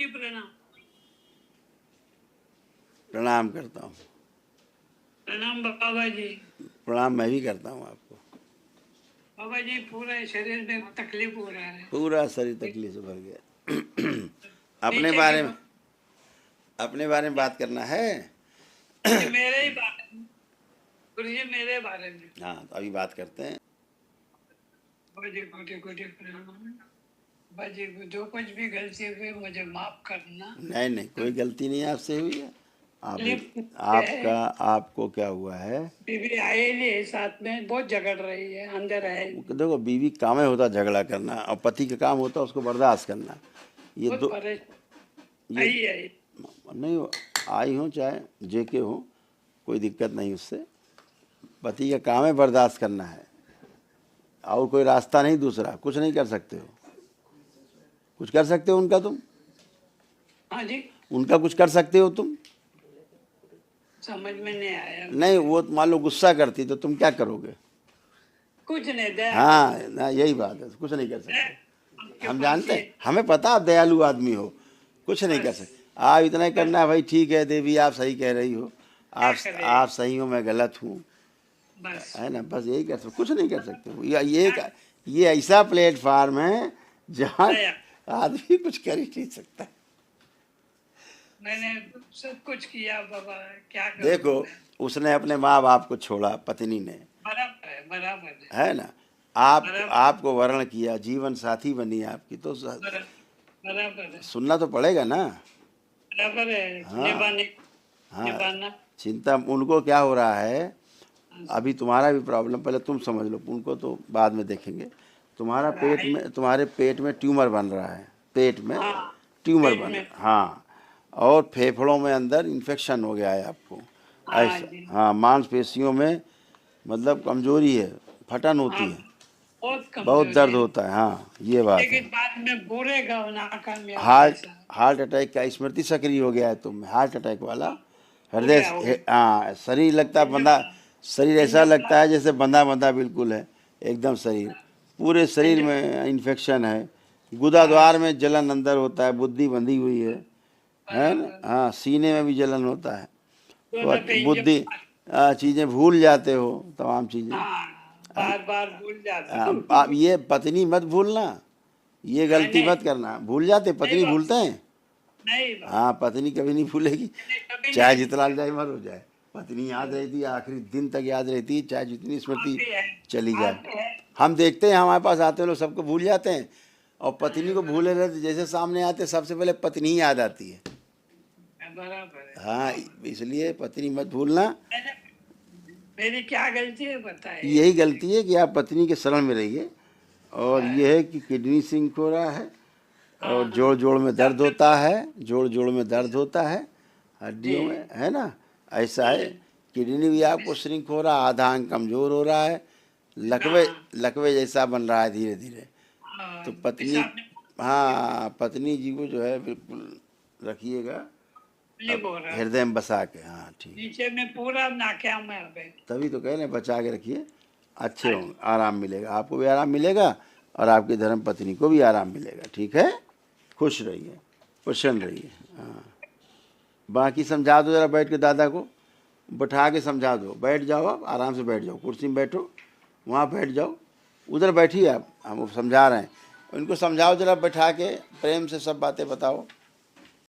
जी प्रणाम। प्रणाम करता हूँ। प्रणाम बाबा जी। प्रणाम मैं भी करता हूँ आपको। बाबा जी पूरे शरीर में तकलीफ हो रहा है। पूरा शरीर तकलीफ से भर गया। अपने नीचे की बारे में अपने बारे में बात करना है। जी मेरे ही बारे में, गुरु जी मेरे बारे में। हाँ तो अभी बात करते हैं। बाबा जी कोटि कोटि प्रणाम। बाबा जी जो कुछ भी गलती हुई मुझे माफ करना। नहीं नहीं, कोई गलती नहीं आपसे हुई है। आप तकलीफ आपका आपको क्या हुआ है? बीवी आए नहीं है साथ में, बहुत झगड़ रही है, अंदर है देखो, बीवी काम है होता झगड़ा करना, और पति का काम होता उसको बर्दाश्त करना। ये बहुत दो परेशान। ये आई आई नहीं, आई हो चाहे जेके हो, कोई दिक्कत नहीं उससे। पति का काम है बर्दाश्त करना है, और कोई रास्ता नहीं दूसरा। कुछ नहीं कर सकते हो। कुछ कर सकते हो उनका तुम? हाँ जी उनका कुछ कर सकते हो तुम? समझ में नहीं आया। नहीं, वो मान लो गुस्सा करती तो तुम क्या करोगे? कुछ नहीं दया हाँ ना, यही बात है, कुछ नहीं कर सकते। आपके हम पास जानते ये हैं, हमें पता आप दयालु आदमी हो। कुछ नहीं कर सकते। आप इतना ही करना है, भाई ठीक है देवी आप सही कह रही हो, क्या आप करे आप सही हो, मैं गलत हूँ, बस। है ना, बस यही कर सकते। कुछ नहीं कर सकते हो। ये ऐसा प्लेटफार्म है जहाँ दया आदमी कुछ कर ही नहीं सकता। मैंने सब कुछ किया बाबा, क्या करूं देखो, मैं? उसने अपने माँ बाप को छोड़ा, पत्नी ने, बराबर है ना, आप बराबर आपको वर्ण किया, जीवन साथी बनी आपकी, तो बराबर है। सुनना तो पड़ेगा ना। बराबर है। हाँ हाँ, निभाना। चिंता उनको क्या हो रहा है। अभी तुम्हारा भी प्रॉब्लम पहले तुम समझ लो, उनको तो बाद में देखेंगे। तुम्हारे पेट में ट्यूमर बन रहा है। पेट में हाँ ट्यूमर पेट बन में। रहा, हाँ, और फेफड़ों में अंदर इन्फेक्शन हो गया है आपको। हाँ ऐसा, जी हाँ, मांसपेशियों में मतलब कमजोरी है, फटन हाँ होती है, बहुत बहुत कमजोरी दर्द है। होता है। हाँ ये बात है। लेकिन बाद में बुरे का नाकामयाब हार्ट ऐसा हार्ट अटैक का स्मृति सक्रिय हो गया है तुम में, हार्ट अटैक वाला। हो हृदय, गया हो गया। हाँ, शरीर लगता है बंधा, शरीर ऐसा लगता है जैसे बंधा बंधा बिल्कुल है, एकदम शरीर, पूरे शरीर में इन्फेक्शन है। गुदा द्वार में जलन अंदर होता है, बुद्धि बंधी हुई है ना। हाँ, सीने में भी जलन होता है, दो दफे तो बुद्धि, इंजेक्शन। चीज़ें भूल जाते हो, तमाम चीज़ें। हाँ बार बार भूल जाता हूँ। आप ये पत्नी मत भूलना, ये नहीं गलती नहीं मत करना। भूल जाते, नहीं पत्नी बाबा, भूलते हैं। नहीं बाबा, हाँ, पत्नी कभी नहीं भूलेगी, मैंने कभी चाहे नहीं जितना अल्जाइमर हो जाए, पत्नी याद रहती है, आखिरी दिन तक याद रहती है, चाहे जितनी स्मृति आती है चली जाए। आती है। हम देखते हैं हमारे पास आते हैं लोग, सबको भूल जाते हैं, और पत्नी को भूले रहते, जैसे सामने आते सबसे पहले पत्नी ही याद आती है। बराबर है। हाँ, इसलिए पत्नी मत भूलना। मैंने मेरी क्या गलती है बताइए। यही गलती है कि आप पत्नी के शरण में रहिए। और ये है कि किडनी सिंक हो रहा है, और जोड़ जोड़ में दर्द होता है, जोड़ जोड़ में दर्द होता है, हड्डियों में, है ना, ऐसा है। किडनी भी आपको श्रिंक हो रहा है, आधा अंग कमजोर हो रहा है, लकवे लकवे जैसा बन रहा है धीरे धीरे। तो पत्नी, हाँ, पत्नी जी को जो है बिल्कुल रखिएगा हृदय में बसा के। हाँ ठीक, नीचे में पूरा नाक्या में अबे। तभी तो कह रहे हैं बचा के रखिए, अच्छे होंगे, आराम मिलेगा, आपको भी आराम मिलेगा, और आपकी धर्म पत्नी को भी आराम मिलेगा। ठीक है, खुश रहिए, प्रसन्न रहिए। हाँ, बाकी समझा दो जरा, बैठ के दादा को बैठा के समझा दो। बैठ जाओ, आप आराम से बैठ जाओ, कुर्सी में बैठो, वहाँ बैठ जाओ, उधर बैठिए आप, हम समझा रहे हैं। उनको समझाओ जरा, बैठा के प्रेम से सब बातें बताओ।